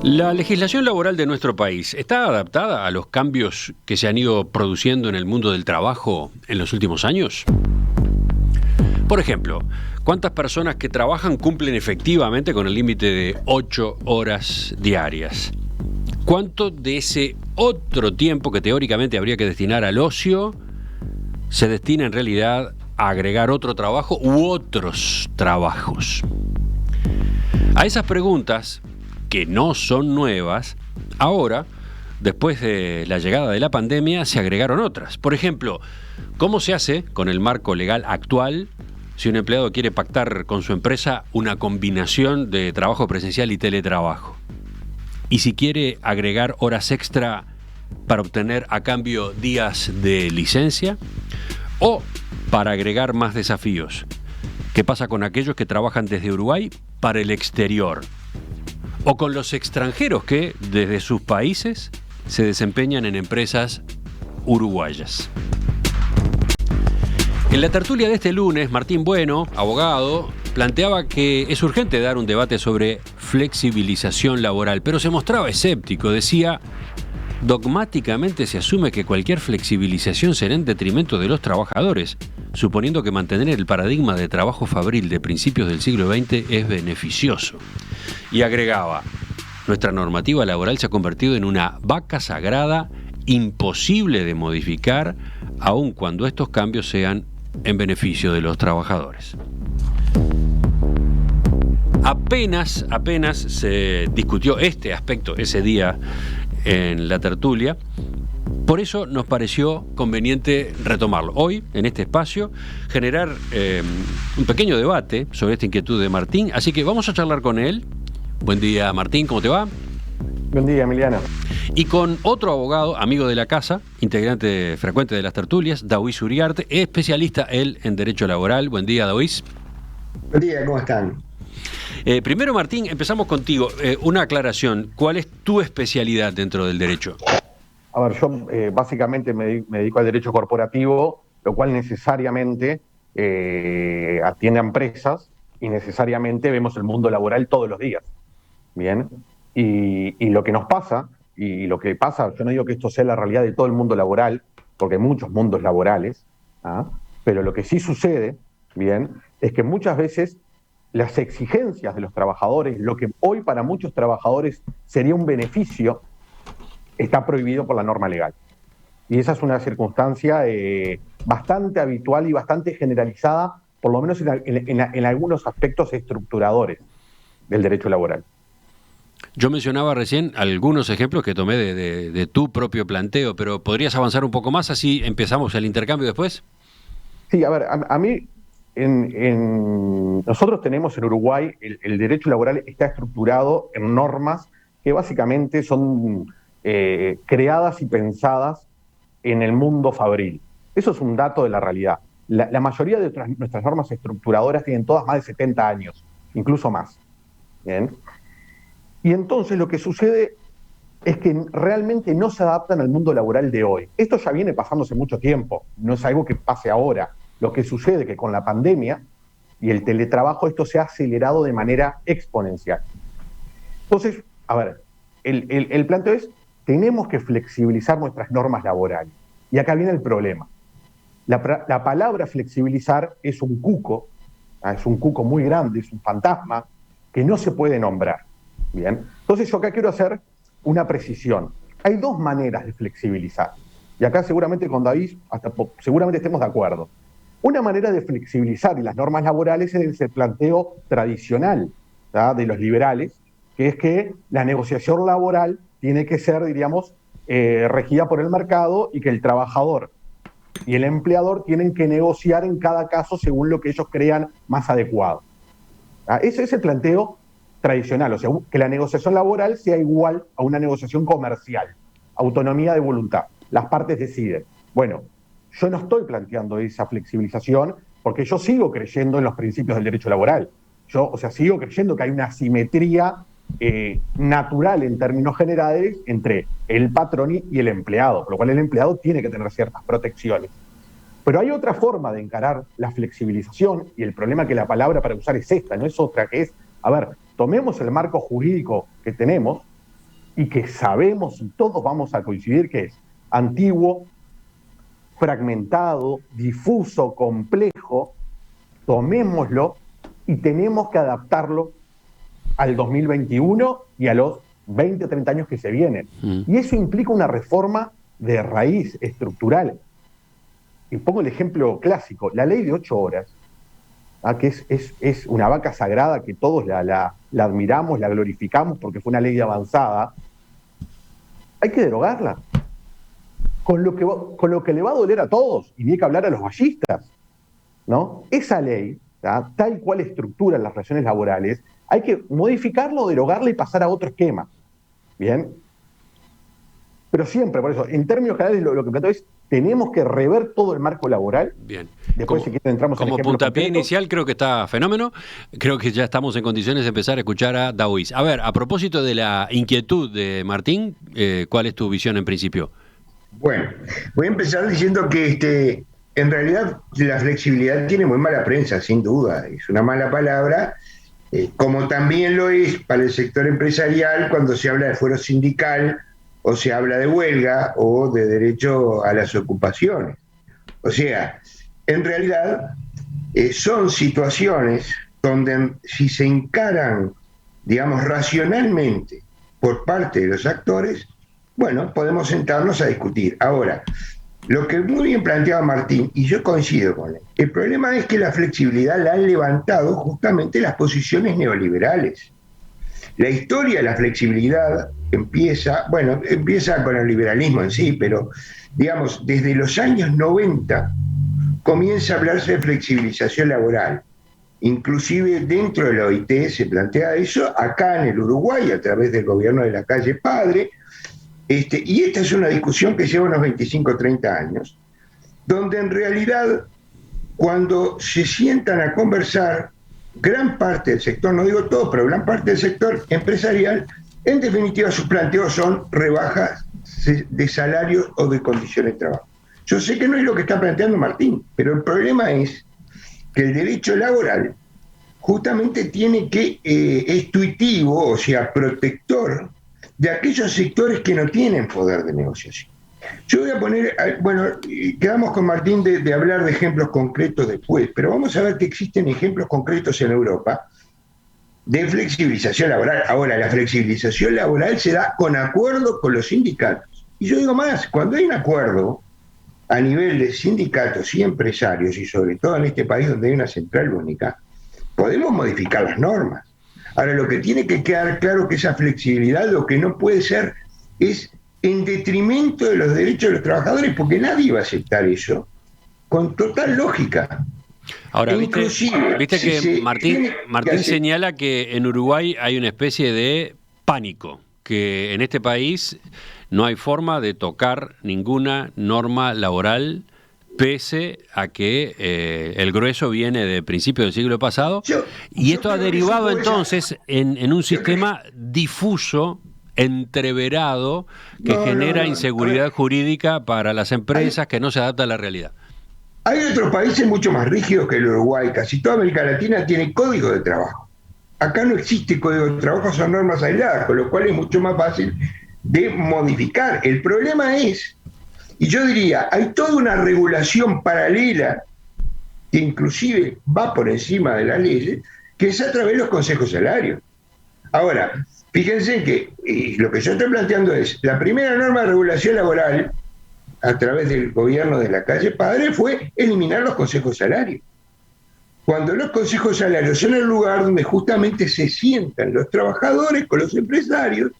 La legislación laboral de nuestro país está adaptada a los cambios que se han ido produciendo en el mundo del trabajo en los últimos años. Por ejemplo, ¿cuántas personas que trabajan cumplen efectivamente con el límite de 8 horas diarias? ¿Cuánto de ese otro tiempo que teóricamente habría que destinar al ocio se destina en realidad a agregar otro trabajo u otros trabajos? A esas preguntas, que no son nuevas, ahora, después de la llegada de la pandemia, se agregaron otras. Por ejemplo, ¿cómo se hace con el marco legal actual si un empleado quiere pactar con su empresa una combinación de trabajo presencial y teletrabajo? Y si quiere agregar horas extra para obtener a cambio días de licencia o para agregar más desafíos. ¿Qué pasa con aquellos que trabajan desde Uruguay para el exterior? O con los extranjeros que desde sus países se desempeñan en empresas uruguayas. En la tertulia de este lunes, Martín Bueno, abogado, planteaba que es urgente dar un debate sobre flexibilización laboral, pero se mostraba escéptico. Decía, dogmáticamente se asume que cualquier flexibilización será en detrimento de los trabajadores, suponiendo que mantener el paradigma de trabajo fabril de principios del siglo XX es beneficioso. Y agregaba, nuestra normativa laboral se ha convertido en una vaca sagrada imposible de modificar, aun cuando estos cambios sean en beneficio de los trabajadores. Apenas se discutió este aspecto ese día en la tertulia. Por eso nos pareció conveniente retomarlo. Hoy, en este espacio, generar un pequeño debate sobre esta inquietud de Martín. Así que vamos a charlar con él. Buen día, Martín, ¿cómo te va? Buen día, Emiliano. Y con otro abogado, amigo de la casa, integrante frecuente de las tertulias, Daoís Uriarte, especialista él en Derecho Laboral. Buen día, Daoís. Buen día, ¿cómo están? Primero, Martín, empezamos contigo. Una aclaración. ¿Cuál es tu especialidad dentro del derecho? A ver, yo básicamente me dedico al derecho corporativo, lo cual necesariamente atiende a empresas y necesariamente vemos el mundo laboral todos los días. Bien. Y lo que nos pasa, y lo que pasa, yo no digo que esto sea la realidad de todo el mundo laboral, porque hay muchos mundos laborales, pero lo que sí sucede, bien, es que muchas veces las exigencias de los trabajadores, lo que hoy para muchos trabajadores sería un beneficio, está prohibido por la norma legal. Y esa es una circunstancia bastante habitual y bastante generalizada, por lo menos en algunos aspectos estructuradores del derecho laboral. Yo mencionaba recién algunos ejemplos que tomé de tu propio planteo, pero ¿podrías avanzar un poco más? Así empezamos el intercambio después. Sí, a ver, a mí, nosotros tenemos en Uruguay, el derecho laboral está estructurado en normas que básicamente son creadas y pensadas en el mundo fabril. Eso es un dato de la realidad. La mayoría de nuestras normas estructuradoras tienen todas más de 70 años, incluso más. ¿Bien? Y entonces lo que sucede es que realmente no se adaptan al mundo laboral de hoy. Esto ya viene pasando hace mucho tiempo, no es algo que pase ahora. Lo que sucede es que con la pandemia y el teletrabajo esto se ha acelerado de manera exponencial. Entonces, a ver, el planteo es, tenemos que flexibilizar nuestras normas laborales. Y acá viene el problema. La palabra flexibilizar es un cuco muy grande, es un fantasma que no se puede nombrar. Bien, entonces yo acá quiero hacer una precisión. Hay dos maneras de flexibilizar. Y acá seguramente con David, seguramente estemos de acuerdo. Una manera de flexibilizar las normas laborales es el planteo tradicional, ¿tá?, de los liberales, que es que la negociación laboral tiene que ser, diríamos, regida por el mercado y que el trabajador y el empleador tienen que negociar en cada caso según lo que ellos crean más adecuado. Ese es el planteo tradicional, o sea, que la negociación laboral sea igual a una negociación comercial, autonomía de voluntad, las partes deciden. Bueno, yo no estoy planteando esa flexibilización porque yo sigo creyendo en los principios del derecho laboral. Sigo creyendo que hay una asimetría natural en términos generales entre el patrón y el empleado, por lo cual el empleado tiene que tener ciertas protecciones. Pero hay otra forma de encarar la flexibilización, y el problema que la palabra para usar es esta, no es otra, que es, a ver, tomemos el marco jurídico que tenemos y que sabemos y todos vamos a coincidir que es antiguo, fragmentado, difuso, complejo, tomémoslo y tenemos que adaptarlo al 2021 y a los 20 o 30 años que se vienen. Y eso implica una reforma de raíz, estructural. Y pongo el ejemplo clásico, la ley de 8 horas, que es una vaca sagrada que todos la admiramos, la glorificamos porque fue una ley avanzada, hay que derogarla. Con lo que le va a doler a todos, y ni hay que hablar a los ballistas, ¿no? Esa ley, tal cual estructura las relaciones laborales, hay que modificarlo, derogarla y pasar a otro esquema. ¿Bien? Pero siempre, por eso, en términos generales, lo que planteo es, tenemos que rever todo el marco laboral. Bien. Después, si quieren, entramos en como puntapié inicial, creo que está fenómeno. Creo que ya estamos en condiciones de empezar a escuchar a Daoiz. A ver, a propósito de la inquietud de Martín, ¿cuál es tu visión en principio? Bueno, voy a empezar diciendo que en realidad la flexibilidad tiene muy mala prensa, sin duda. Es una mala palabra, como también lo es para el sector empresarial cuando se habla de fuero sindical o se habla de huelga o de derecho a las ocupaciones. O sea, en realidad son situaciones donde si se encaran, digamos, racionalmente por parte de los actores, bueno, podemos sentarnos a discutir. Ahora, lo que muy bien planteaba Martín, y yo coincido con él, el problema es que la flexibilidad la han levantado justamente las posiciones neoliberales. La historia de la flexibilidad empieza con el liberalismo en sí, pero digamos, desde los años 90 comienza a hablarse de flexibilización laboral. Inclusive dentro de la OIT se plantea eso, acá en el Uruguay, a través del gobierno de la calle Padre, y esta es una discusión que lleva unos 25 o 30 años, donde en realidad cuando se sientan a conversar, gran parte del sector, no digo todo, pero gran parte del sector empresarial, en definitiva sus planteos son rebajas de salarios o de condiciones de trabajo. Yo sé que no es lo que está planteando Martín, pero el problema es que el derecho laboral justamente tiene que, es tuitivo, o sea, protector de aquellos sectores que no tienen poder de negociación. Yo voy a poner, bueno, quedamos con Martín de hablar de ejemplos concretos después, pero vamos a ver que existen ejemplos concretos en Europa de flexibilización laboral. Ahora, la flexibilización laboral se da con acuerdo con los sindicatos. Y yo digo más, cuando hay un acuerdo a nivel de sindicatos y empresarios, y sobre todo en este país donde hay una central única, podemos modificar las normas. Ahora, lo que tiene que quedar claro que esa flexibilidad lo que no puede ser es en detrimento de los derechos de los trabajadores, porque nadie va a aceptar eso con total lógica. Ahora, viste que Martín señala que en Uruguay hay una especie de pánico, que en este país no hay forma de tocar ninguna norma laboral, pese a que el grueso viene de principios del siglo pasado, y esto ha derivado entonces en un sistema difuso, entreverado, que genera inseguridad jurídica para las empresas, que no se adapta a la realidad. Hay otros países mucho más rígidos que el Uruguay. Casi toda América Latina tiene código de trabajo. Acá no existe código de trabajo, son normas aisladas, con lo cual es mucho más fácil de modificar. El problema es, y yo diría, hay toda una regulación paralela que inclusive va por encima de las leyes, que es a través de los consejos salarios. Ahora, fíjense que lo que yo estoy planteando es, la primera norma de regulación laboral a través del gobierno de la calle Padre fue eliminar los consejos salarios. Cuando los consejos salarios son el lugar donde justamente se sientan los trabajadores con los empresarios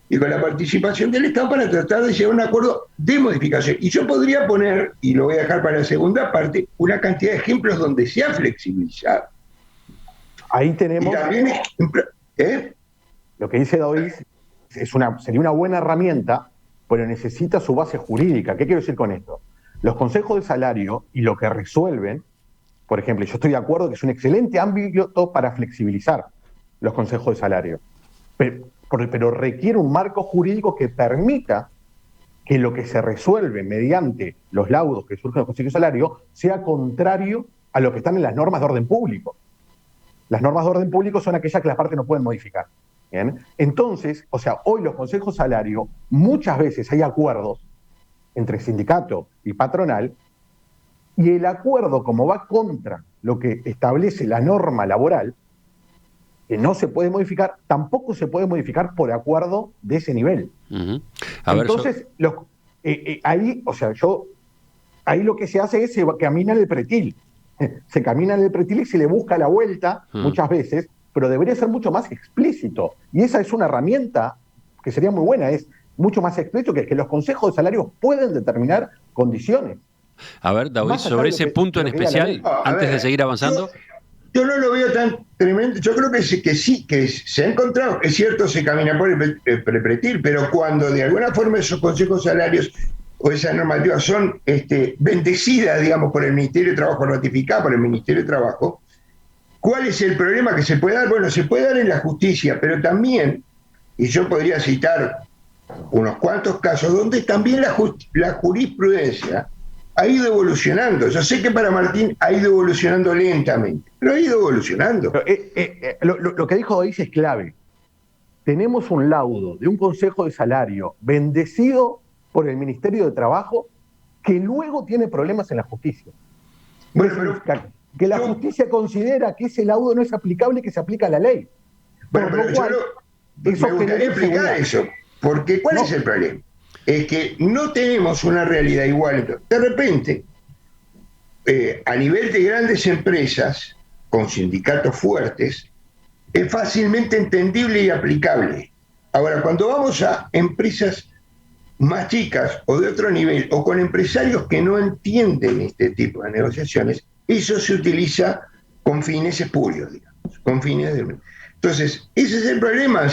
y con la participación del Estado para tratar de llegar a un acuerdo de modificación. Y yo podría poner, y lo voy a dejar para la segunda parte, una cantidad de ejemplos donde se ha flexibilizado. Ahí tenemos... Lo que dice Daoiz sería una buena herramienta, pero necesita su base jurídica. ¿Qué quiero decir con esto? Los consejos de salario y lo que resuelven, por ejemplo, yo estoy de acuerdo que es un excelente ámbito para flexibilizar los consejos de salario, pero requiere un marco jurídico que permita que lo que se resuelve mediante los laudos que surgen de los consejos de salario sea contrario a lo que están en las normas de orden público. Las normas de orden público son aquellas que las partes no pueden modificar. ¿Bien? Entonces, o sea, hoy los consejos salario, muchas veces hay acuerdos entre sindicato y patronal, y el acuerdo, como va contra lo que establece la norma laboral, que no se puede modificar, tampoco se puede modificar por acuerdo de ese nivel. Entonces, ahí, o sea, ahí lo que se hace es se camina en el pretil. Se camina en el pretil y se le busca la vuelta muchas veces, pero debería ser mucho más explícito. Y esa es una herramienta que sería muy buena, es mucho más explícito que los consejos de salarios pueden determinar condiciones. A ver, David, sobre ese punto en especial, antes de seguir avanzando. Yo no lo veo tan tremendo. Yo creo que sí, que se ha encontrado, es cierto, se camina por el pretil, pero cuando de alguna forma esos consejos salarios o esas normativas son bendecidas, digamos, por el Ministerio de Trabajo, ratificadas por el Ministerio de Trabajo, ¿cuál es el problema que se puede dar? Bueno, se puede dar en la justicia, pero también, y yo podría citar unos cuantos casos, donde también la jurisprudencia ha ido evolucionando. Yo sé que para Martín ha ido evolucionando lentamente, pero ha ido evolucionando. Lo que dijo David es clave. Tenemos un laudo de un consejo de salario bendecido por el Ministerio de Trabajo que luego tiene problemas en la justicia. Bueno, pero que la justicia considera que ese laudo no es aplicable y que se aplica a la ley. Bueno, pero me gustaría explicar eso, porque ¿cuál es el problema? Es que no tenemos una realidad igual. De repente, a nivel de grandes empresas, con sindicatos fuertes, es fácilmente entendible y aplicable. Ahora, cuando vamos a empresas más chicas o de otro nivel, o con empresarios que no entienden este tipo de negociaciones, eso se utiliza con fines espurios, digamos, con fines de... Entonces, ese es el problema.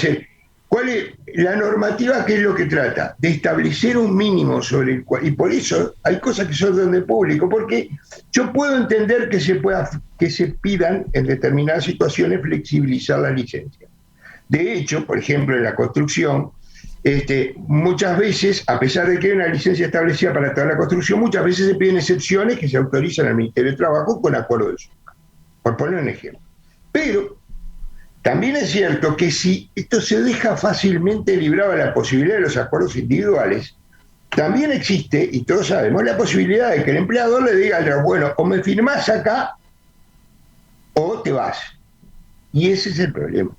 ¿Cuál es la normativa? ¿Qué es lo que trata? De establecer un mínimo sobre el cual, y por eso hay cosas que son de orden público, porque yo puedo entender que se pidan en determinadas situaciones flexibilizar la licencia. De hecho, por ejemplo, en la construcción, muchas veces, a pesar de que hay una licencia establecida para toda la construcción, muchas veces se piden excepciones que se autorizan al Ministerio de Trabajo con acuerdo de su, por poner un ejemplo. Pero también es cierto que si esto se deja fácilmente librado a la posibilidad de los acuerdos individuales, también existe, y todos sabemos, la posibilidad de que el empleador le diga, bueno, o me firmás acá o te vas. Y ese es el problema.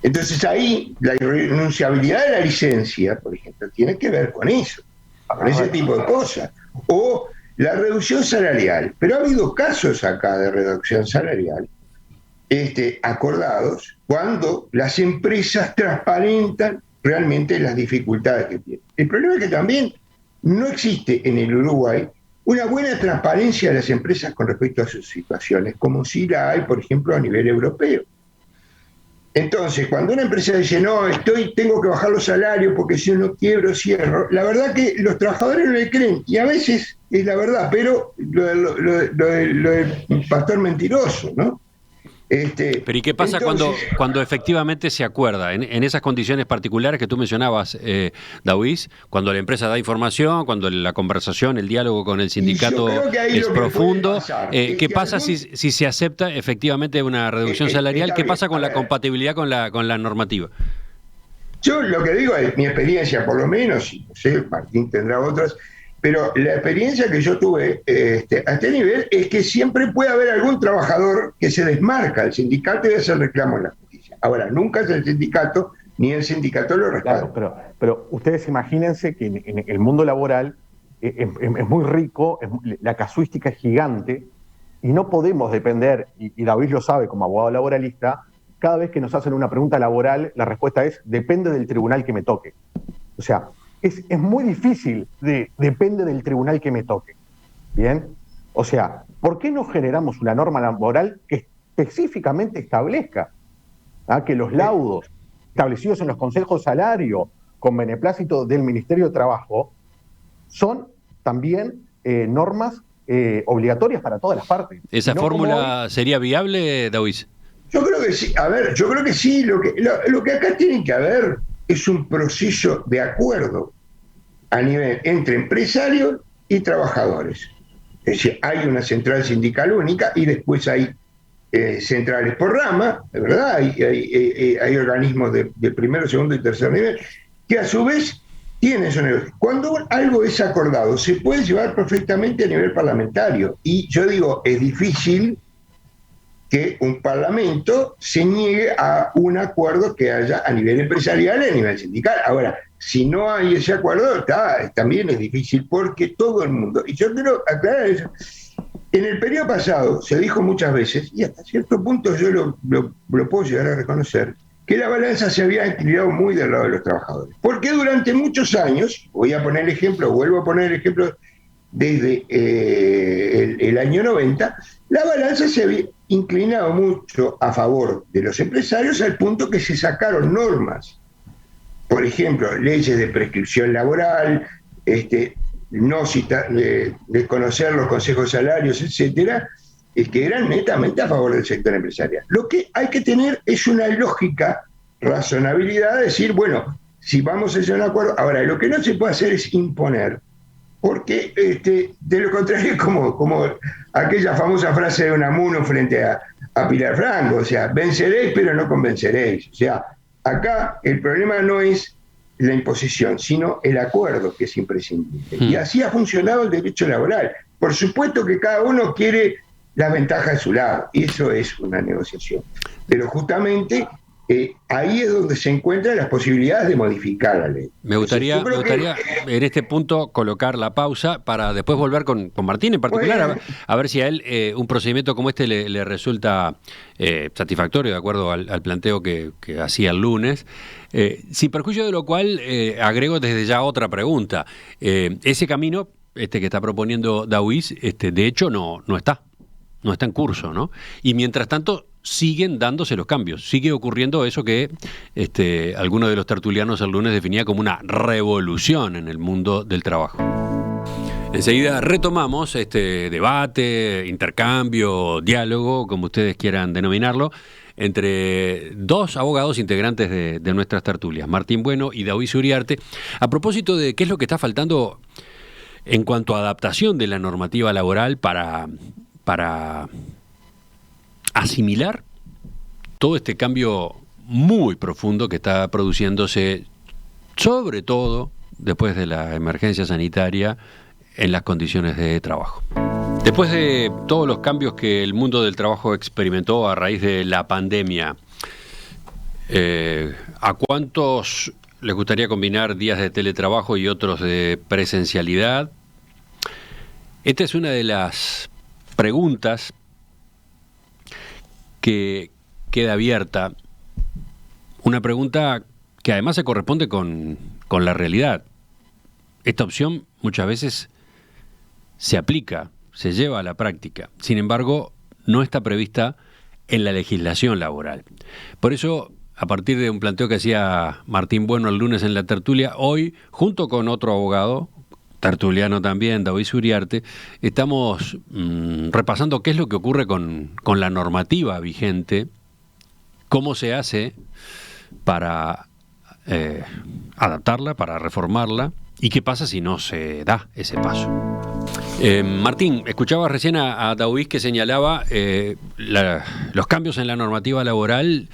Entonces ahí la irrenunciabilidad de la licencia, por ejemplo, tiene que ver con eso, con ese tipo de cosas. O la reducción salarial. Pero ha habido casos acá de reducción salarial acordados cuando las empresas transparentan realmente las dificultades que tienen. El problema es que también no existe en el Uruguay una buena transparencia de las empresas con respecto a sus situaciones, como si la hay, por ejemplo, a nivel europeo. Entonces, cuando una empresa dice, no, tengo que bajar los salarios porque si no quiebro, cierro, la verdad que los trabajadores no le creen, y a veces es la verdad, pero lo del pastor mentiroso, ¿no? Pero ¿y qué pasa cuando efectivamente se acuerda en esas condiciones particulares que tú mencionabas, David, cuando la empresa da información, cuando la conversación, el diálogo con el sindicato es profundo? ¿Qué pasa si se acepta efectivamente una reducción salarial? ¿Qué pasa con la compatibilidad con la normativa? Yo lo que digo es mi experiencia, por lo menos, y no sé, Martín tendrá otras, pero la experiencia que yo tuve a este nivel es que siempre puede haber algún trabajador que se desmarca del sindicato y hace reclamo en la justicia. Ahora, nunca es el sindicato, ni el sindicato lo respalda. Claro, pero ustedes imagínense que en el mundo laboral es muy rico, la casuística es gigante, y no podemos depender, y David lo sabe como abogado laboralista, cada vez que nos hacen una pregunta laboral, la respuesta es, depende del tribunal que me toque. O sea, es muy difícil, depende del tribunal que me toque. ¿Bien? O sea, ¿por qué no generamos una norma laboral que específicamente establezca que los laudos establecidos en los consejos de salario con beneplácito del Ministerio de Trabajo son también normas obligatorias para todas las partes? ¿Esa fórmula sería viable, David? Yo creo que sí. A ver, yo creo que sí. Lo que acá tiene que haber es un proceso de acuerdo a nivel entre empresarios y trabajadores. Es decir, hay una central sindical única y después hay centrales por rama, de verdad, hay organismos de primero, segundo y tercer nivel, que a su vez tienen eso. Cuando algo es acordado, se puede llevar perfectamente a nivel parlamentario. Y yo digo, es difícil que un parlamento se niegue a un acuerdo que haya a nivel empresarial y a nivel sindical. Ahora, si no hay ese acuerdo, también es difícil porque todo el mundo, y yo quiero aclarar eso, en el periodo pasado se dijo muchas veces, y hasta cierto punto yo lo puedo llegar a reconocer, que la balanza se había inclinado muy del lado de los trabajadores. Porque durante muchos años, vuelvo a poner el ejemplo desde el año 90, la balanza se había inclinado mucho a favor de los empresarios al punto que se sacaron normas. Por ejemplo, leyes de prescripción laboral, desconocer los consejos salarios, etcétera, que eran netamente a favor del sector empresarial. Lo que hay que tener es una lógica, razonabilidad, de decir, bueno, si vamos a hacer un acuerdo, ahora, lo que no se puede hacer es imponer, porque de lo contrario es como aquella famosa frase de Unamuno frente a Pilar Franco, o sea, venceréis pero no convenceréis. O sea, acá el problema no es la imposición, sino el acuerdo, que es imprescindible. Y así ha funcionado el derecho laboral. Por supuesto que cada uno quiere la ventaja de su lado, y eso es una negociación. Pero justamente ahí es donde se encuentran las posibilidades de modificar la ley. Me gustaría en este punto colocar la pausa para después volver con Martín en particular, bueno, a ver si a él un procedimiento como este le resulta satisfactorio de acuerdo al planteo que hacía el lunes. Sin perjuicio de lo cual, agrego desde ya otra pregunta. Ese camino que está proponiendo Daoíz, de hecho no está en curso, ¿no? Y mientras tanto siguen dándose los cambios, sigue ocurriendo eso que alguno de los tertulianos el lunes definía como una revolución en el mundo del trabajo. Enseguida retomamos este debate, intercambio, diálogo, como ustedes quieran denominarlo, entre dos abogados integrantes de nuestras tertulias, Martín Bueno y Daoíz Uriarte, a propósito de qué es lo que está faltando en cuanto a adaptación de la normativa laboral para asimilar todo este cambio muy profundo que está produciéndose, sobre todo después de la emergencia sanitaria, en las condiciones de trabajo. Después de todos los cambios que el mundo del trabajo experimentó a raíz de la pandemia, ¿a cuántos les gustaría combinar días de teletrabajo y otros de presencialidad? Esta es una de las preguntas que queda abierta, una pregunta que además se corresponde con la realidad. Esta opción muchas veces se aplica, se lleva a la práctica, sin embargo no está prevista en la legislación laboral. Por eso, a partir de un planteo que hacía Martín Bueno el lunes en la tertulia, hoy, junto con otro abogado, tertuliano también, Daoíz Uriarte, estamos repasando qué es lo que ocurre con la normativa vigente, cómo se hace para adaptarla, para reformarla, y qué pasa si no se da ese paso. Martín, escuchabas recién a Daoíz que señalaba los cambios en la normativa laboral.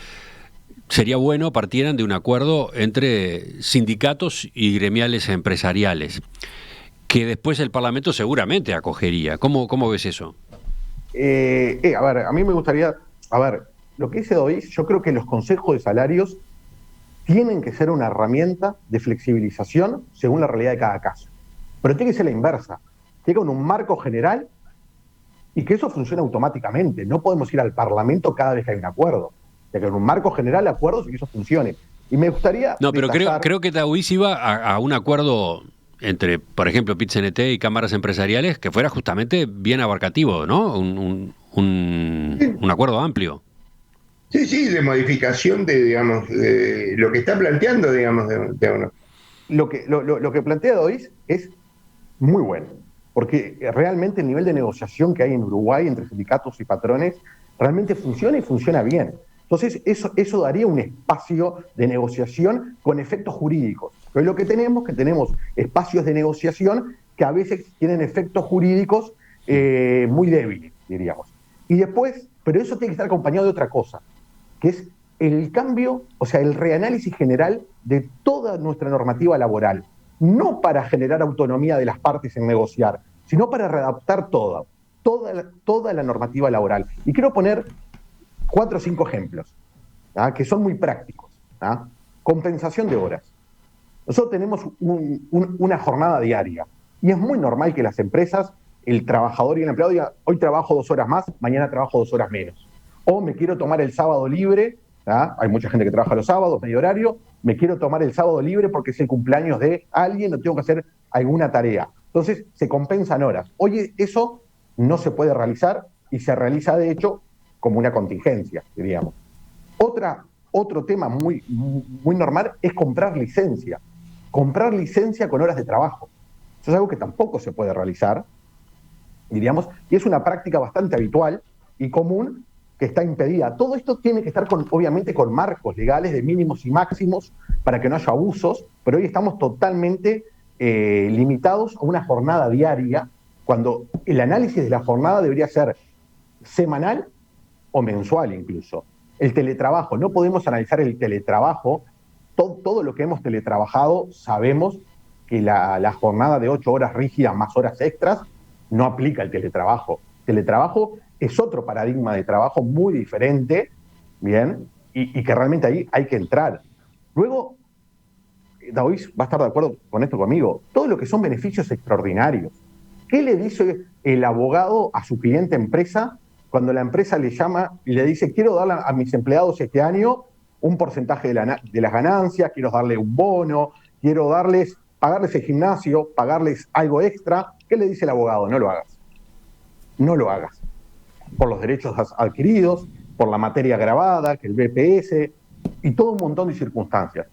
Sería bueno partieran de un acuerdo entre sindicatos y gremiales empresariales, que después el Parlamento seguramente acogería. ¿Cómo ves eso? A ver, a mí me gustaría... A ver, lo que dice Daoíz, yo creo que los consejos de salarios tienen que ser una herramienta de flexibilización según la realidad de cada caso. Pero tiene que ser la inversa. Tiene un marco general y que eso funcione automáticamente. No podemos ir al Parlamento cada vez que hay un acuerdo. Tiene que haber un marco general de acuerdos y que eso funcione. Y me gustaría... No, pero creo que Daoíz iba a un acuerdo entre, por ejemplo, PIT-CNT y cámaras empresariales que fuera justamente bien abarcativo, ¿no? Un acuerdo amplio. Sí, de modificación de lo que está planteando, Lo que plantea Daoíz es muy bueno, porque realmente el nivel de negociación que hay en Uruguay entre sindicatos y patrones realmente funciona y funciona bien. Entonces, eso daría un espacio de negociación con efectos jurídicos. Pero lo que tenemos espacios de negociación que a veces tienen efectos jurídicos muy débiles, diríamos. Y después, pero eso tiene que estar acompañado de otra cosa, que es el cambio, o sea, el reanálisis general de toda nuestra normativa laboral, no para generar autonomía de las partes en negociar, sino para readaptar toda la normativa laboral. Y quiero poner 4 o 5 ejemplos, que son muy prácticos. Compensación de horas. Nosotros tenemos una jornada diaria y es muy normal que las empresas, el trabajador y el empleado digan, hoy trabajo 2 horas más, mañana trabajo 2 horas menos. O me quiero tomar el sábado libre, hay mucha gente que trabaja los sábados, medio horario, me quiero tomar el sábado libre porque es el cumpleaños de alguien o tengo que hacer alguna tarea. Entonces se compensan horas. Hoy eso no se puede realizar y se realiza de hecho como una contingencia, diríamos. Otro tema muy normal es comprar licencia. Comprar licencia con horas de trabajo. Eso es algo que tampoco se puede realizar, diríamos, y es una práctica bastante habitual y común que está impedida. Todo esto tiene que estar obviamente con marcos legales de mínimos y máximos para que no haya abusos, pero hoy estamos totalmente limitados a una jornada diaria, cuando el análisis de la jornada debería ser semanal o mensual incluso. El teletrabajo, no podemos analizar el teletrabajo, todo lo que hemos teletrabajado sabemos que la jornada de 8 horas rígidas más horas extras no aplica al teletrabajo. Teletrabajo es otro paradigma de trabajo muy diferente, ¿bien? Y que realmente ahí hay que entrar. Luego, David va a estar de acuerdo con esto conmigo, todo lo que son beneficios extraordinarios. ¿Qué le dice el abogado a su cliente empresa cuando la empresa le llama y le dice, quiero darle a mis empleados este año un porcentaje de las ganancias, quiero darle un bono, quiero pagarles el gimnasio, pagarles algo extra? ¿Qué le dice el abogado? No lo hagas. No lo hagas. Por los derechos adquiridos, por la materia grabada, que el BPS, y todo un montón de circunstancias.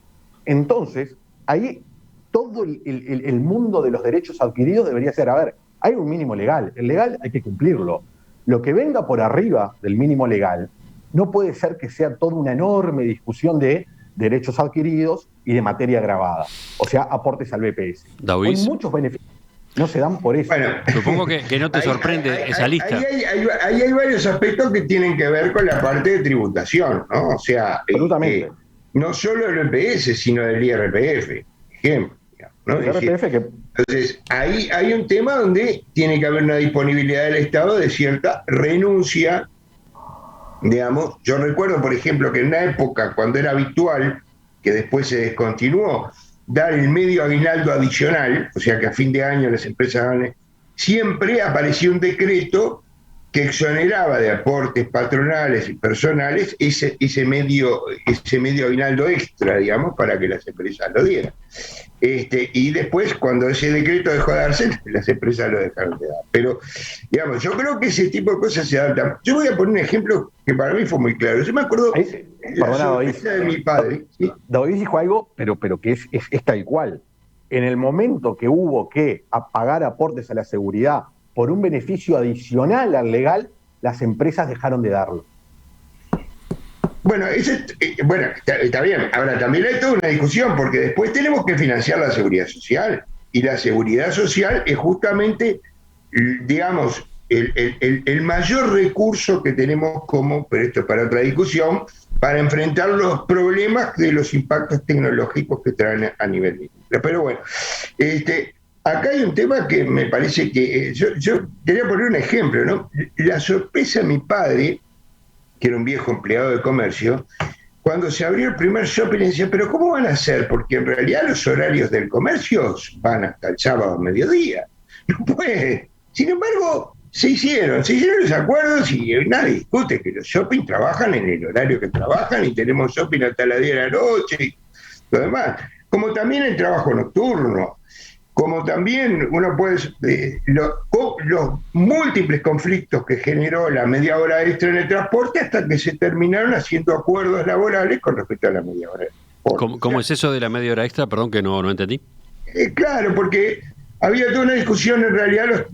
Entonces, ahí todo el mundo de los derechos adquiridos debería ser, a ver, hay un mínimo legal, el legal hay que cumplirlo. Lo que venga por arriba del mínimo legal no puede ser que sea toda una enorme discusión de derechos adquiridos y de materia grabada, o sea, aportes al BPS. David, hay muchos beneficios no se dan por eso. Bueno, supongo que no te sorprende esa lista. Ahí hay varios aspectos que tienen que ver con la parte de tributación, ¿no? O sea, no solo el BPS, sino del IRPF, ejemplo. ¿No? El IRPF que... Entonces, ahí hay un tema donde tiene que haber una disponibilidad del Estado de cierta renuncia, digamos. Yo recuerdo, por ejemplo, que en una época cuando era habitual, que después se descontinuó, dar el medio aguinaldo adicional, o sea que a fin de año las empresas siempre aparecía un decreto que exoneraba de aportes patronales y personales ese medio aguinaldo extra, digamos, para que las empresas lo dieran. Y después, cuando ese decreto dejó de darse, las empresas lo dejaron de dar. Pero, digamos, yo creo que ese tipo de cosas se adaptan. Yo voy a poner un ejemplo que para mí fue muy claro. Yo me acuerdo la sorpresa de mi padre. ¿Sí? David dijo algo, pero que es tal cual. En el momento que hubo que pagar aportes a la seguridad por un beneficio adicional al legal, las empresas dejaron de darlo. Bueno, está bien. Ahora, también hay toda una discusión, porque después tenemos que financiar la seguridad social. Y la seguridad social es justamente, digamos, el mayor recurso que tenemos pero esto es para otra discusión, para enfrentar los problemas de los impactos tecnológicos que traen a nivel de industria. Pero bueno, acá hay un tema que me parece que... yo quería poner un ejemplo, ¿no? La sorpresa de mi padre, que era un viejo empleado de comercio, cuando se abrió el primer shopping, le decía, pero ¿cómo van a hacer? Porque en realidad los horarios del comercio van hasta el sábado a mediodía. No puede. Sin embargo, se hicieron los acuerdos y nadie discute que los shopping trabajan en el horario que trabajan y tenemos shopping hasta las 10 de la noche y lo demás. Como también el trabajo nocturno, como también uno puede... los múltiples conflictos que generó la media hora extra en el transporte hasta que se terminaron haciendo acuerdos laborales con respecto a la media hora extra. ¿Cómo es eso de la media hora extra? Perdón que no entendí. Claro, porque había toda una discusión, en realidad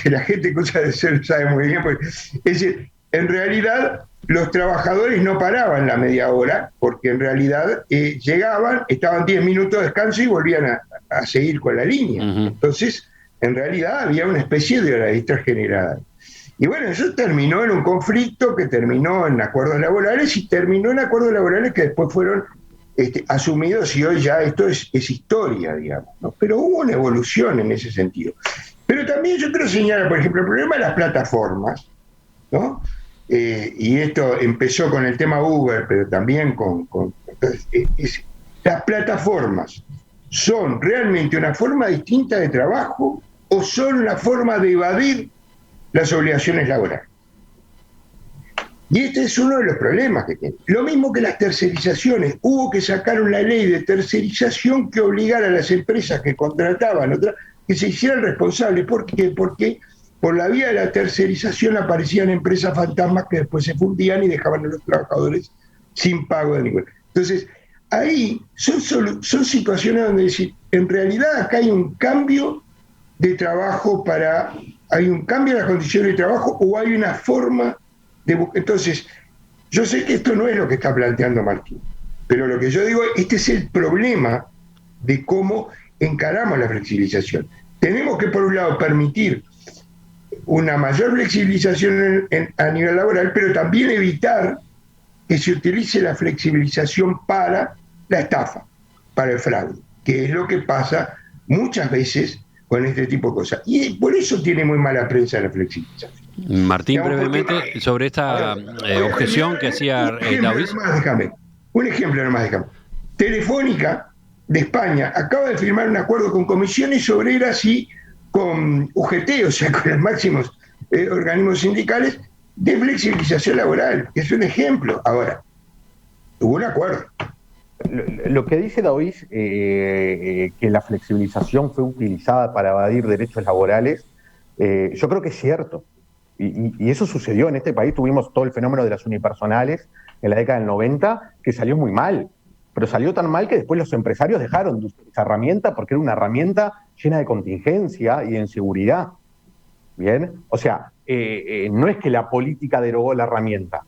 la gente cosa de ser sabe muy bien, porque, es decir, en realidad los trabajadores no paraban la media hora, porque en realidad llegaban, estaban 10 minutos de descanso y volvían a seguir con la línea. Uh-huh. Entonces, en realidad había una especie de hora extra generada. Y bueno, eso terminó en un conflicto que terminó en acuerdos laborales y terminó en acuerdos laborales que después fueron asumidos y hoy ya esto es historia, digamos, ¿no? Pero hubo una evolución en ese sentido. Pero también yo quiero señalar, por ejemplo, el problema de las plataformas, ¿no? Y esto empezó con el tema Uber, pero también las plataformas son realmente una forma distinta de trabajo o son una forma de evadir las obligaciones laborales. Y este es uno de los problemas que tiene. Lo mismo que las tercerizaciones. Hubo que sacar una ley de tercerización que obligara a las empresas que contrataban otras que se hicieran responsables. ¿Por qué? Porque por la vía de la tercerización aparecían empresas fantasmas que después se fundían y dejaban a los trabajadores sin pago de ningún. Entonces, ahí son situaciones donde decir, en realidad acá hay un cambio de trabajo hay un cambio en las condiciones de trabajo o hay una forma de buscar. Entonces, yo sé que esto no es lo que está planteando Martín, pero lo que yo digo, este es el problema de cómo encaramos la flexibilización. Tenemos que, por un lado, permitir una mayor flexibilización a nivel laboral, pero también evitar que se utilice la flexibilización para la estafa, para el fraude, que es lo que pasa muchas veces con este tipo de cosas. Y por eso tiene muy mala prensa la flexibilización. Martín, brevemente, sobre esta objeción que hacía David. Un ejemplo nomás, déjame. Telefónica de España acaba de firmar un acuerdo con comisiones obreras y con UGT, o sea, con los máximos organismos sindicales, de flexibilización laboral, que es un ejemplo. Ahora, hubo un acuerdo. Lo que dice David, que la flexibilización fue utilizada para evadir derechos laborales, yo creo que es cierto. Y eso sucedió en este país. Tuvimos todo el fenómeno de las unipersonales en la década del 90, que salió muy mal. Pero salió tan mal que después los empresarios dejaron de usar esa herramienta porque era una herramienta llena de contingencia y de inseguridad. ¿Bien? O sea, no es que la política derogó la herramienta.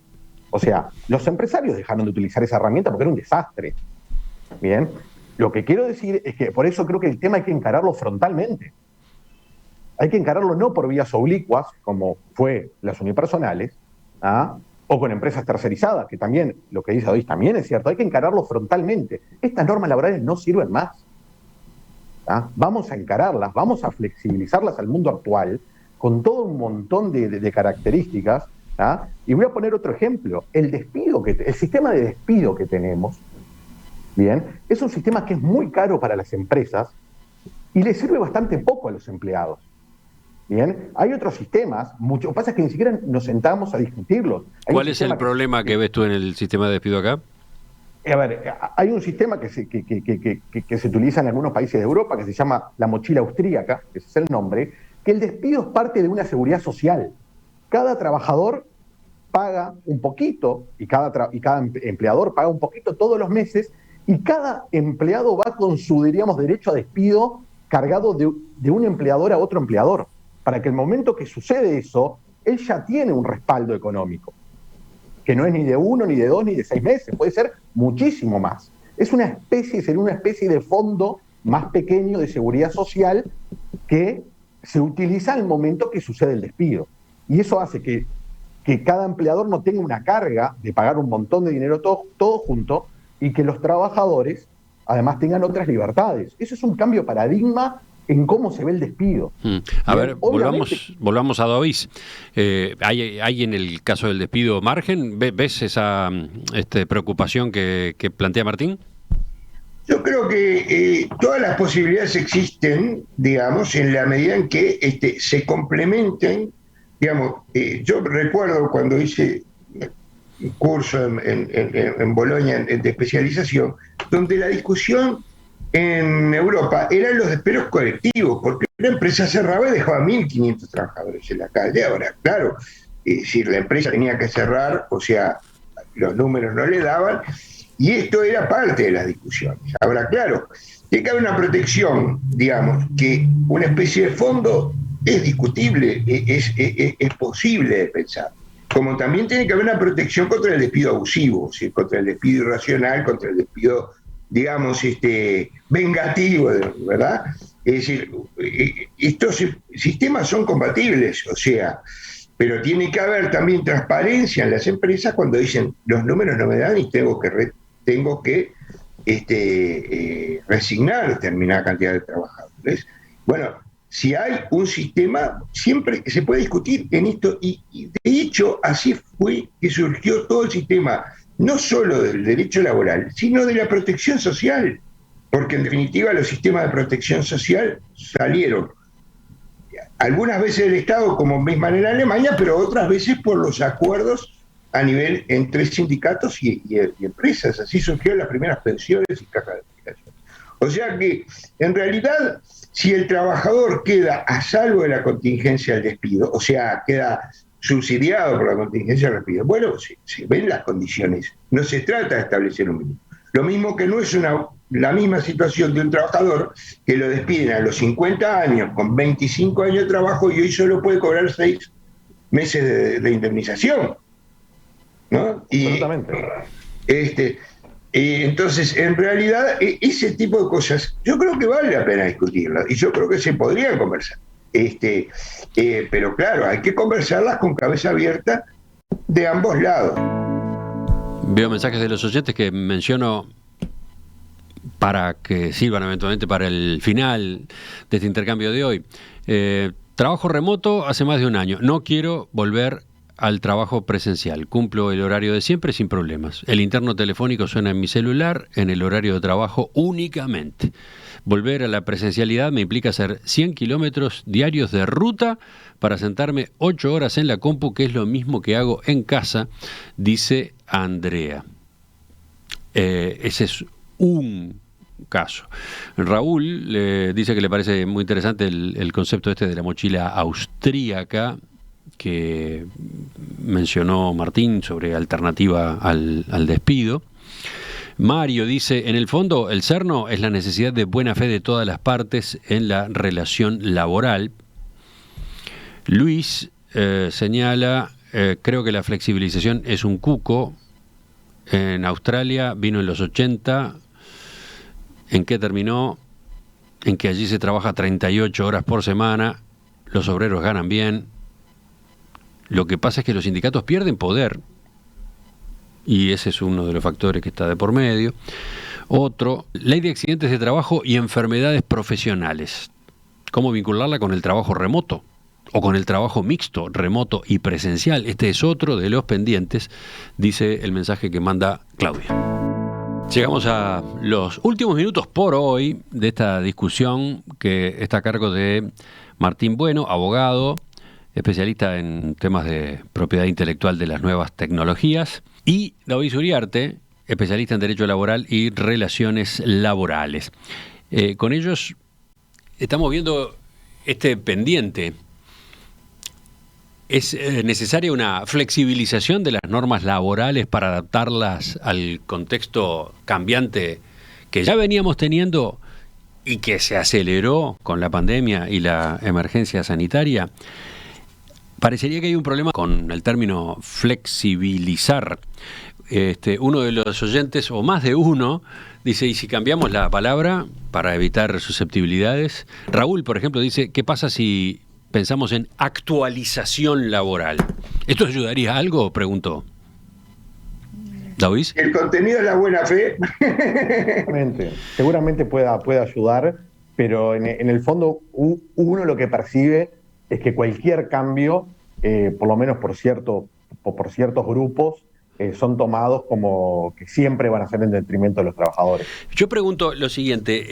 O sea, los empresarios dejaron de utilizar esa herramienta porque era un desastre. Bien, lo que quiero decir es que por eso creo que el tema hay que encararlo frontalmente. Hay que encararlo no por vías oblicuas, como fue las unipersonales, o con empresas tercerizadas, que también, lo que dice David también es cierto, hay que encararlo frontalmente. Estas normas laborales no sirven más. Vamos a encararlas, vamos a flexibilizarlas al mundo actual, con todo un montón de características. Y voy a poner otro ejemplo. El sistema de despido que tenemos, bien, es un sistema que es muy caro para las empresas y le sirve bastante poco a los empleados. Bien, hay otros sistemas, lo que pasa es que ni siquiera nos sentamos a discutirlos. ¿Cuál es el problema que ves tú en el sistema de despido acá? A ver, hay un sistema que se utiliza en algunos países de Europa que se llama la mochila austríaca, que ese es el nombre, que el despido es parte de una seguridad social. Cada trabajador paga un poquito y cada empleador paga un poquito todos los meses y cada empleado va con su, diríamos, derecho a despido cargado de un empleador a otro empleador, para que el momento que sucede eso, él ya tiene un respaldo económico, que no es ni de 1, ni de 2, ni de 6 meses, puede ser muchísimo más. Sería una especie de fondo más pequeño de seguridad social que se utiliza al momento que sucede el despido. Y eso hace que cada empleador no tenga una carga de pagar un montón de dinero todo junto y que los trabajadores además tengan otras libertades. Eso es un cambio de paradigma en cómo se ve el despido. A ver, volvamos a David. ¿Hay en el caso del despido margen? ¿Ves esa preocupación que plantea Martín? Yo creo que todas las posibilidades existen, digamos, en la medida en que se complementen. Digamos, yo recuerdo cuando hice un curso en Bolonia de especialización, donde la discusión en Europa eran los despidos colectivos, porque una empresa cerraba y dejaba 1.500 trabajadores en la calle. Ahora, claro, si la empresa tenía que cerrar, o sea, los números no le daban, y esto era parte de las discusiones. Ahora, claro, tiene que haber una protección, digamos, que una especie de fondo es discutible, es posible de pensar. Como también tiene que haber una protección contra el despido abusivo, ¿sí? Contra el despido irracional, contra el despido, digamos, vengativo, ¿verdad? Es decir, estos sistemas son compatibles, o sea, pero tiene que haber también transparencia en las empresas cuando dicen los números no me dan y tengo que resignar determinada cantidad de trabajadores. Bueno, si hay un sistema, siempre se puede discutir en esto, y de hecho así fue que surgió todo el sistema, no solo del derecho laboral, sino de la protección social, porque en definitiva los sistemas de protección social salieron algunas veces del Estado, como misma en Alemania, pero otras veces por los acuerdos a nivel entre sindicatos y empresas. Así surgieron las primeras pensiones y cajas de jubilación. O sea que, en realidad, si el trabajador queda a salvo de la contingencia del despido, o sea, queda subsidiado por la contingencia del despido, bueno, se ven las condiciones. No se trata de establecer un mínimo. Lo mismo que no es la misma situación de un trabajador que lo despiden a los 50 años con 25 años de trabajo y hoy solo puede cobrar 6 meses de indemnización, ¿no? Absolutamente. Entonces, en realidad, ese tipo de cosas yo creo que vale la pena discutirlas y yo creo que se podrían conversar. Pero claro, hay que conversarlas con cabeza abierta de ambos lados. Veo mensajes de los oyentes que menciono para que sirvan eventualmente para el final de este intercambio de hoy. Trabajo remoto hace más de un año. No quiero volver al trabajo presencial. Cumplo el horario de siempre sin problemas. El interno telefónico suena en mi celular en el horario de trabajo únicamente. Volver a la presencialidad me implica hacer 100 kilómetros diarios de ruta para sentarme 8 horas en la compu, que es lo mismo que hago en casa, dice Andrea. Ese es un caso. Raúl dice que le parece muy interesante el concepto de la mochila austríaca que mencionó Martín sobre alternativa al despido. Mario dice, en el fondo, el CERNO es la necesidad de buena fe de todas las partes en la relación laboral. Luis señala, creo que la flexibilización es un cuco. En Australia vino en los 80. ¿En qué terminó? En que allí se trabaja 38 horas por semana, los obreros ganan bien. Lo que pasa es que los sindicatos pierden poder, y ese es uno de los factores que está de por medio. Otro, ley de accidentes de trabajo y enfermedades profesionales. ¿Cómo vincularla con el trabajo remoto? O con el trabajo mixto, remoto y presencial. Este es otro de los pendientes, dice el mensaje que manda Claudia. Llegamos a los últimos minutos por hoy de esta discusión que está a cargo de Martín Bueno, abogado, especialista en temas de propiedad intelectual de las nuevas tecnologías, y David Uriarte, especialista en Derecho Laboral y Relaciones Laborales. Con ellos estamos viendo este pendiente. ¿Es necesaria una flexibilización de las normas laborales para adaptarlas al contexto cambiante que ya veníamos teniendo y que se aceleró con la pandemia y la emergencia sanitaria? Parecería que hay un problema con el término flexibilizar. Uno de los oyentes, o más de uno, dice, ¿y si cambiamos la palabra para evitar susceptibilidades? Raúl, por ejemplo, dice, ¿qué pasa si pensamos en actualización laboral? ¿Esto ayudaría a algo? Preguntó. ¿David? El contenido es la buena fe. Seguramente pueda ayudar, pero en el fondo uno lo que percibe es que cualquier cambio, por lo menos por ciertos grupos, son tomados como que siempre van a ser en detrimento de los trabajadores. Yo pregunto lo siguiente,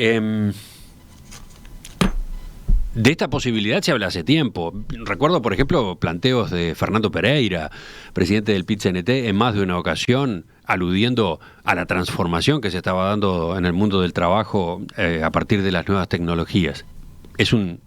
de esta posibilidad se habla hace tiempo. Recuerdo, por ejemplo, planteos de Fernando Pereira, presidente del PIT-CNT, en más de una ocasión, aludiendo a la transformación que se estaba dando en el mundo del trabajo a partir de las nuevas tecnologías. Es un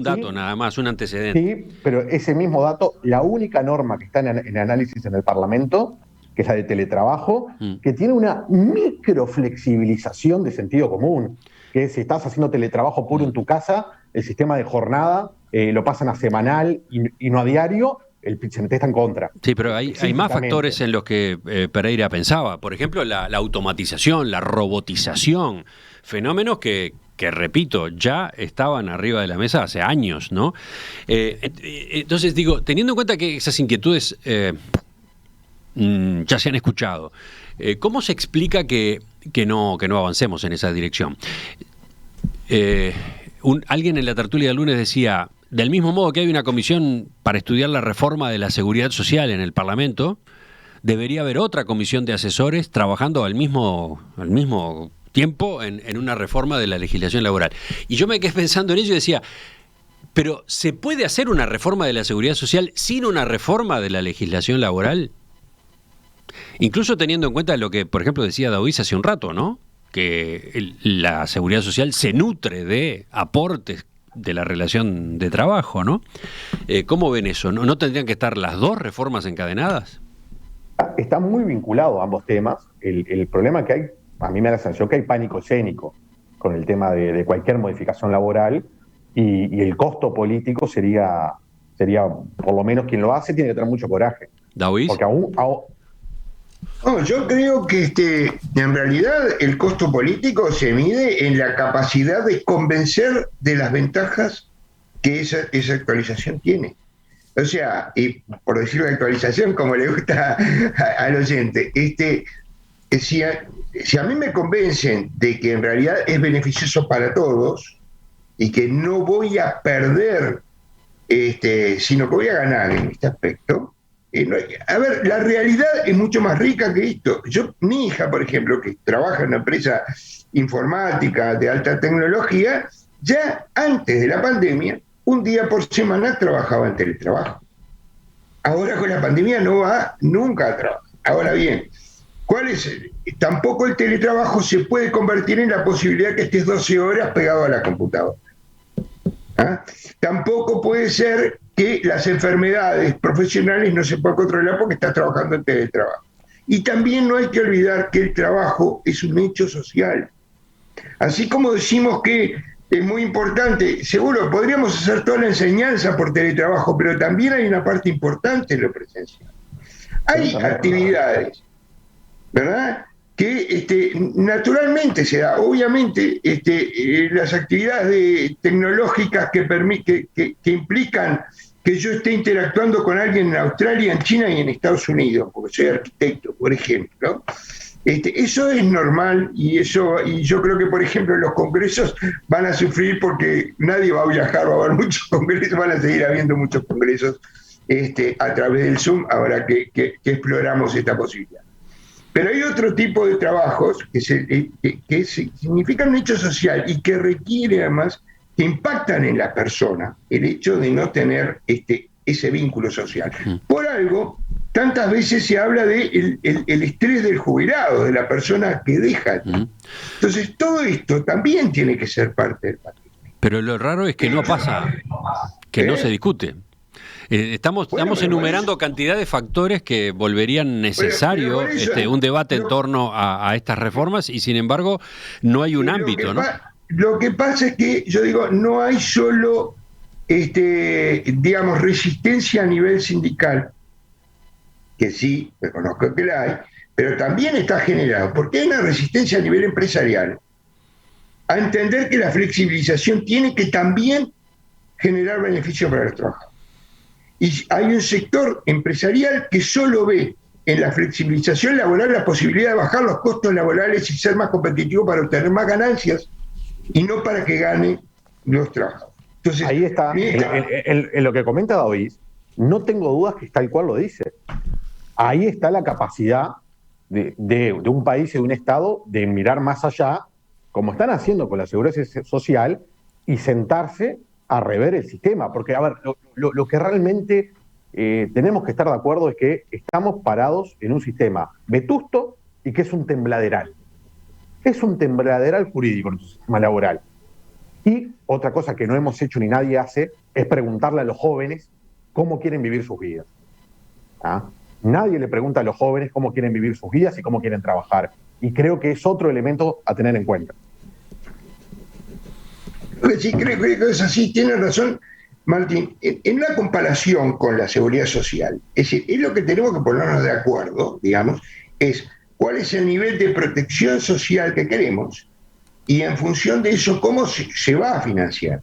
dato, sí, nada más, un antecedente. Sí, pero ese mismo dato, la única norma que está en análisis en el Parlamento, que es la de teletrabajo, que tiene una microflexibilización de sentido común, que si estás haciendo teletrabajo puro en tu casa, el sistema de jornada lo pasan a semanal y no a diario, el PIT-CNT está en contra. Sí, pero hay más factores en los que Pereira pensaba. Por ejemplo, la automatización, la robotización, fenómenos que que repito, ya estaban arriba de la mesa hace años, ¿no? Entonces digo, teniendo en cuenta que esas inquietudes ya se han escuchado, ¿cómo se explica que no avancemos en esa dirección? Alguien en la tertulia del lunes decía, del mismo modo que hay una comisión para estudiar la reforma de la seguridad social en el Parlamento, debería haber otra comisión de asesores trabajando al mismo tiempo en una reforma de la legislación laboral. Y yo me quedé pensando en ello y decía, pero ¿se puede hacer una reforma de la seguridad social sin una reforma de la legislación laboral? Incluso teniendo en cuenta lo que, por ejemplo, decía Daoíz hace un rato, ¿no? Que la seguridad social se nutre de aportes de la relación de trabajo, ¿no? ¿Cómo ven eso? ¿No tendrían que estar las dos reformas encadenadas? Están muy vinculados ambos temas. El problema que hay, a mí me da la sensación que hay pánico escénico con el tema de cualquier modificación laboral y el costo político sería, por lo menos quien lo hace, tiene que tener mucho coraje. ¿Daoíz? Porque No, yo creo que en realidad el costo político se mide en la capacidad de convencer de las ventajas que esa actualización tiene. O sea, y por decirlo de actualización, como le gusta al oyente, si a mí me convencen de que en realidad es beneficioso para todos y que no voy a perder, sino que voy a ganar en este aspecto. A ver, la realidad es mucho más rica que esto. Mi hija, por ejemplo, que trabaja en una empresa informática de alta tecnología, ya antes de la pandemia, un día por semana trabajaba en teletrabajo. Ahora con la pandemia no va nunca a trabajar. Ahora bien, tampoco el teletrabajo se puede convertir en la posibilidad que estés 12 horas pegado a la computadora. ¿Ah? Tampoco puede ser que las enfermedades profesionales no se puedan controlar porque estás trabajando en teletrabajo. Y también no hay que olvidar que el trabajo es un hecho social. Así como decimos que es muy importante, seguro podríamos hacer toda la enseñanza por teletrabajo, pero también hay una parte importante en lo presencial. Hay actividades, ¿verdad?, que naturalmente se da. Obviamente las actividades tecnológicas que implican que yo esté interactuando con alguien en Australia, en China y en Estados Unidos, porque soy arquitecto, por ejemplo, eso es normal y yo creo que, por ejemplo, los congresos van a sufrir porque nadie va a viajar, va a haber muchos congresos, van a seguir habiendo muchos congresos a través del Zoom, ahora que exploramos esta posibilidad. Pero hay otro tipo de trabajos que significan un hecho social y que requiere además, que impactan en la persona, el hecho de no tener ese vínculo social. Por algo, tantas veces se habla de el estrés del jubilado, de la persona que deja. Entonces, todo esto también tiene que ser parte del paquete. Pero lo raro es que no pasa, que no se discute. Estamos enumerando cantidad de factores que volverían necesario un debate en torno a estas reformas y sin embargo no hay un ámbito, ¿no? Lo que pasa es que, yo digo, no hay solo, digamos, resistencia a nivel sindical, que sí, reconozco que la hay, pero también está generado, porque hay una resistencia a nivel empresarial, a entender que la flexibilización tiene que también generar beneficios para los trabajadores. Y hay un sector empresarial que solo ve en la flexibilización laboral la posibilidad de bajar los costos laborales y ser más competitivo para obtener más ganancias y no para que ganen los trabajadores. Entonces, ahí está, en lo que comenta David, no tengo dudas que tal cual lo dice. Ahí está la capacidad de un país y de un Estado de mirar más allá, como están haciendo con la seguridad social, y sentarse a rever el sistema. Porque, a ver, lo que realmente tenemos que estar de acuerdo es que estamos parados en un sistema vetusto y que es un tembladeral. Es un tembladeral jurídico nuestro sistema laboral. Y otra cosa que no hemos hecho ni nadie hace es preguntarle a los jóvenes cómo quieren vivir sus vidas. ¿Ah? Nadie le pregunta a los jóvenes cómo quieren vivir sus vidas y cómo quieren trabajar. Y creo que es otro elemento a tener en cuenta. Sí, creo que es así, tiene razón Martín. En una comparación con la seguridad social, es decir, es lo que tenemos que ponernos de acuerdo, digamos, es cuál es el nivel de protección social que queremos y en función de eso, cómo se va a financiar.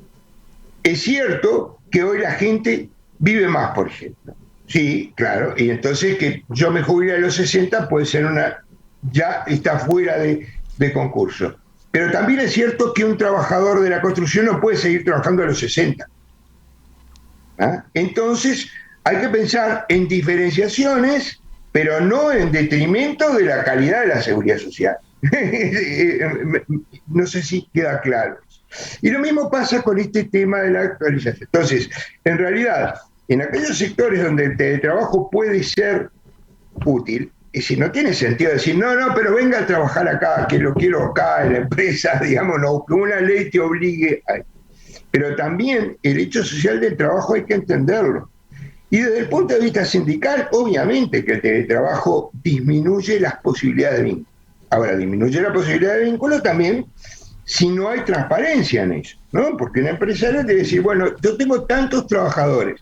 Es cierto que hoy la gente vive más, por ejemplo. Sí, claro, y entonces que yo me jubile a los 60 puede ser ya está fuera de concurso. Pero también es cierto que un trabajador de la construcción no puede seguir trabajando a los 60. ¿Ah? Entonces, hay que pensar en diferenciaciones, pero no en detrimento de la calidad de la seguridad social. No sé si queda claro. Y lo mismo pasa con este tema de la actualización. Entonces, en realidad, en aquellos sectores donde el teletrabajo puede ser útil, y si no tiene sentido decir, no, pero venga a trabajar acá, que lo quiero acá en la empresa, digamos, no, que una ley te obligue a... Pero también el hecho social del trabajo hay que entenderlo. Y desde el punto de vista sindical, obviamente que el teletrabajo disminuye las posibilidades de vínculo. Ahora, disminuye la posibilidad de vínculo también si no hay transparencia en eso, ¿no? Porque un empresario debe decir, bueno, yo tengo tantos trabajadores.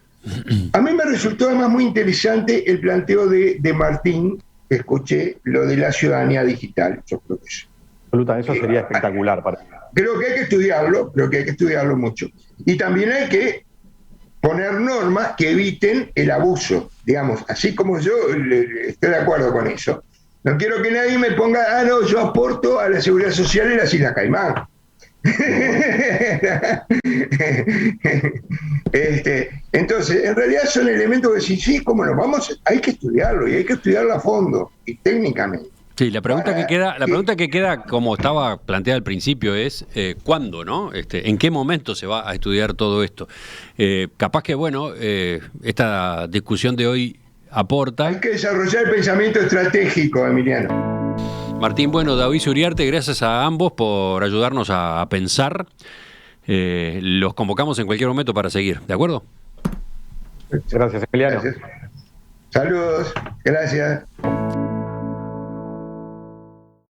A mí me resultó además muy interesante el planteo de Martín, que escuché, lo de la ciudadanía digital. Yo creo que eso. Absolutamente, eso sería espectacular para mí. Creo que hay que estudiarlo mucho. Y también hay que poner normas que eviten el abuso, digamos, así como yo estoy de acuerdo con eso. No quiero que nadie me ponga, no, yo aporto a la seguridad social en las Islas Caimán. Entonces, en realidad son elementos que sí, cómo no, hay que estudiarlo y hay que estudiarlo a fondo y técnicamente. Sí, la pregunta que queda, como estaba planteada al principio, es ¿cuándo, no? ¿En qué momento se va a estudiar todo esto? Capaz que, bueno, esta discusión de hoy aporta. Hay que desarrollar el pensamiento estratégico, Emiliano. Martín, bueno, David Uriarte, gracias a ambos por ayudarnos a pensar. Los convocamos en cualquier momento para seguir, ¿de acuerdo? Gracias, Emiliano. Gracias. Saludos, gracias.